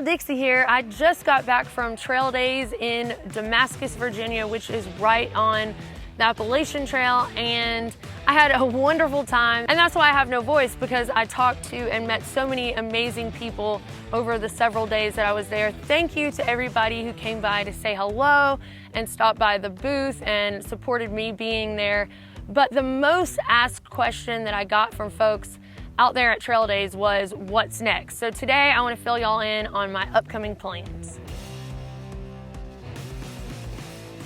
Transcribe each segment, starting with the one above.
Dixie here. I just got back from trail days in Damascus, Virginia, which is right on the Appalachian Trail, and I had a wonderful time. And that's why I have no voice, because I talked to and met so many amazing people over the several days that I was there. Thank you to everybody who came by to say hello and stopped by the booth and supported me being there. But the most asked question that I got from folks out there at trail days was, what's next? So today I want to fill y'all in on my upcoming plans.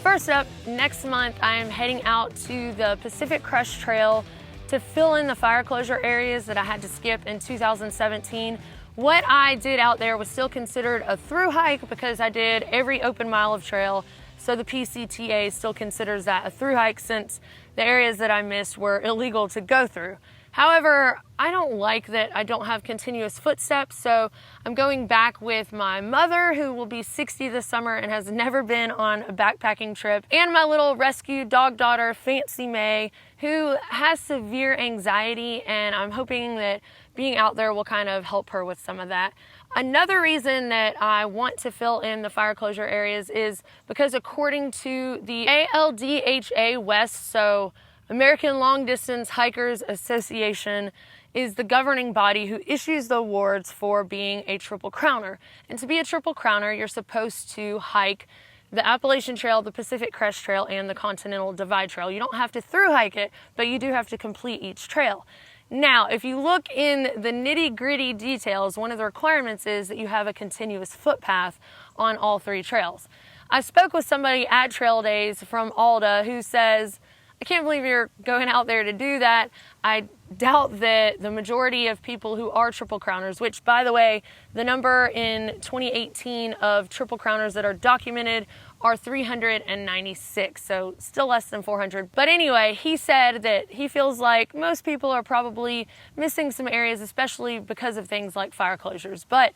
First up, next month I am heading out to the Pacific Crest Trail to fill in the fire closure areas that I had to skip in 2017. What I did out there was still considered a through hike because I did every open mile of trail, so the PCTA still considers that a through hike since the areas that I missed were illegal to go through. However, I don't like that I don't have continuous footsteps, so I'm going back with my mother, who will be 60 this summer and has never been on a backpacking trip, and my little rescue dog daughter, Fancy May, who has severe anxiety, and I'm hoping that being out there will kind of help her with some of that. Another reason that I want to fill in the fire closure areas is because according to the ALDHA West, so American Long Distance Hikers Association, is the governing body who issues the awards for being a Triple Crowner. And to be a Triple Crowner, you're supposed to hike the Appalachian Trail, the Pacific Crest Trail, and the Continental Divide Trail. You don't have to through hike it, but you do have to complete each trail. Now, if you look in the nitty-gritty details, one of the requirements is that you have a continuous footpath on all three trails. I spoke with somebody at Trail Days from Alda who says, I can't believe you're going out there to do that. I doubt that the majority of people who are Triple Crowners, which, by the way, the number in 2018 of Triple Crowners that are documented are 396, so still less than 400. But anyway, he said that he feels like most people are probably missing some areas, especially because of things like fire closures. But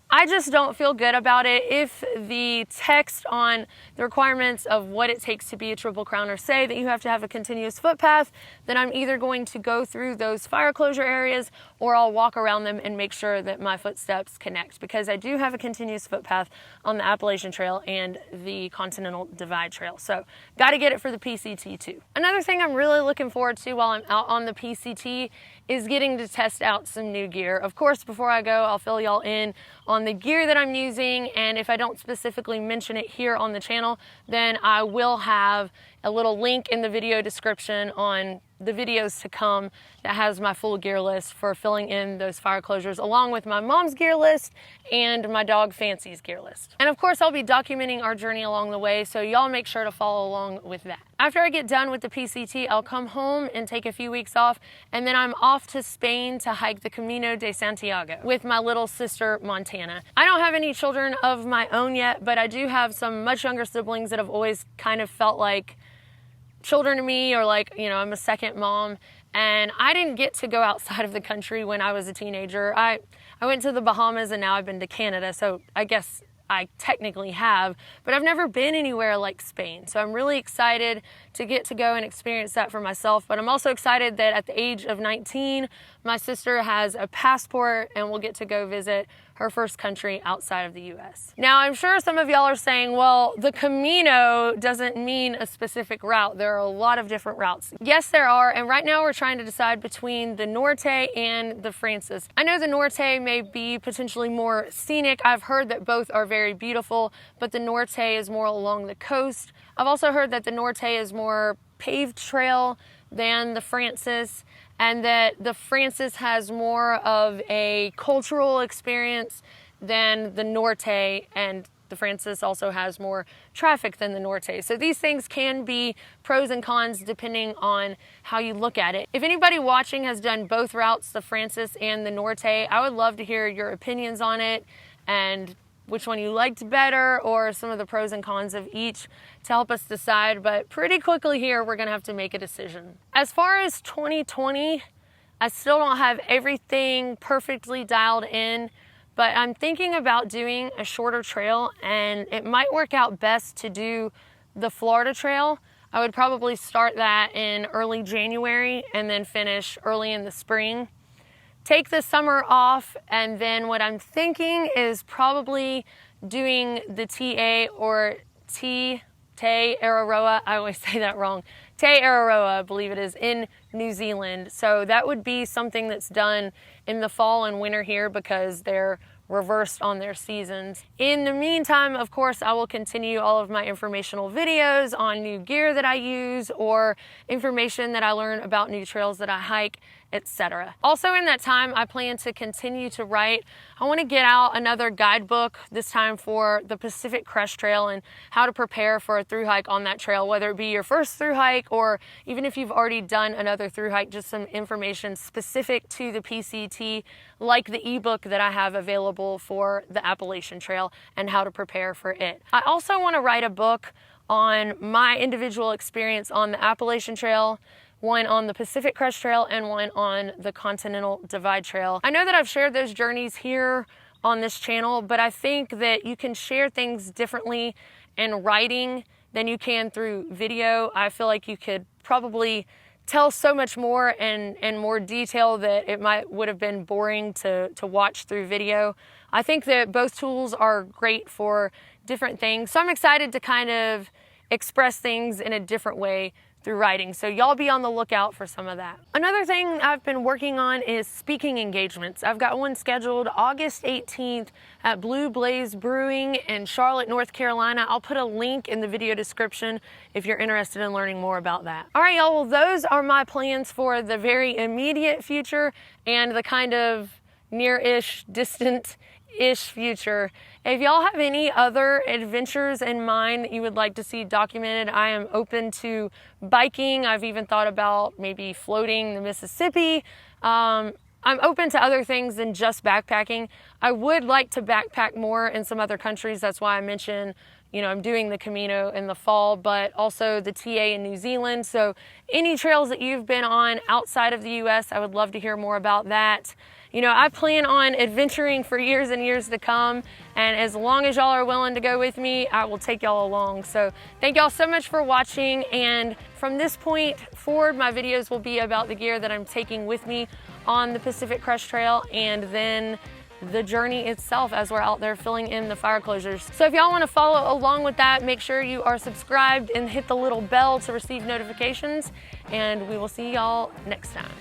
I just don't feel good about it. If the text on the requirements of what it takes to be a Triple Crowner say that you have to have a continuous footpath, then I'm either going to go through those fire closure areas or I'll walk around them and make sure that my footsteps connect, because I do have a continuous footpath on the Appalachian Trail and the Continental Divide Trail. So got to get it for the PCT too. Another thing I'm really looking forward to while I'm out on the PCT is getting to test out some new gear. Of course, before I go, I'll fill y'all in on the gear that I'm using, and if I don't specifically mention it here on the channel, then I will have a little link in the video description on the videos to come that has my full gear list for filling in those fire closures, along with my mom's gear list and my dog Fancy's gear list. And of course, I'll be documenting our journey along the way, so y'all make sure to follow along with that. After I get done with the PCT, I'll come home and take a few weeks off, and then I'm off to Spain to hike the Camino de Santiago with my little sister, Montana. I don't have any children of my own yet, but I do have some much younger siblings that have always kind of felt like children to me, or like, you know, I'm a second mom. And I didn't get to go outside of the country when I was a teenager. I went to the Bahamas, and now I've been to Canada, so I guess I technically have, but I've never been anywhere like Spain. So I'm really excited to get to go and experience that for myself. But I'm also excited that at the age of 19, my sister has a passport and will get to go visit her first country outside of the US. Now, I'm sure some of y'all are saying, well, the Camino doesn't mean a specific route. There are a lot of different routes. Yes, there are, and right now we're trying to decide between the Norte and the Francis. I know the Norte may be potentially more scenic. I've heard that both are very beautiful, but the Norte is more along the coast. I've also heard that the Norte is more paved trail than the Francis, and that the Francis has more of a cultural experience than the Norte, and the Francis also has more traffic than the Norte. So these things can be pros and cons depending on how you look at it. If anybody watching has done both routes, the Francis and the Norte, I would love to hear your opinions on it and which one you liked better, or some of the pros and cons of each to help us decide. But pretty quickly here, we're gonna have to make a decision. As far as 2020, I still don't have everything perfectly dialed in, but I'm thinking about doing a shorter trail, and it might work out best to do the Florida Trail. I would probably start that in early January and then finish early in the spring. take the summer off, and then what I'm thinking is probably doing the TA or Te Araroa. I always say that wrong. Te Araroa, I believe it is, in New Zealand. So that would be something that's done in the fall and winter here because they're reversed on their seasons. In the meantime, of course, I will continue all of my informational videos on new gear that I use or information that I learn about new trails that I hike, etc. Also in that time, I plan to continue to write. I want to get out another guidebook, this time for the Pacific Crest Trail and how to prepare for a thru hike on that trail, whether it be your first thru hike or even if you've already done another thru hike, just some information specific to the PCT, like the ebook that I have available for the Appalachian Trail and how to prepare for it. I also want to write a book on my individual experience on the Appalachian Trail, one on the Pacific Crest Trail, and one on the Continental Divide Trail. I know that I've shared those journeys here on this channel, but I think that you can share things differently in writing than you can through video. I feel like you could probably tell so much more and more detail that it would have been boring to watch through video. I think that both tools are great for different things. So I'm excited to kind of express things in a different way through writing. So y'all be on the lookout for some of that. Another thing I've been working on is speaking engagements. I've got one scheduled August 18th at Blue Blaze Brewing in Charlotte, North Carolina. I'll put a link in the video description if you're interested in learning more about that. All right, y'all, well, those are my plans for the very immediate future and the kind of near-ish, distant-ish future. If y'all have any other adventures in mind that you would like to see documented, I am open to biking. I've even thought about maybe floating the Mississippi. I'm open to other things than just backpacking. I would like to backpack more in some other countries. That's why I mentioned, you know, I'm doing the Camino in the fall, but also the TA in New Zealand. So any trails that you've been on outside of the US, I would love to hear more about that. You know, I plan on adventuring for years and years to come, and as long as y'all are willing to go with me, I will take y'all along. So thank y'all so much for watching, and from this point forward, my videos will be about the gear that I'm taking with me on the Pacific Crest Trail, and then the journey itself as we're out there filling in the fire closures. So if y'all want to follow along with that, make sure you are subscribed and hit the little bell to receive notifications, and we will see y'all next time.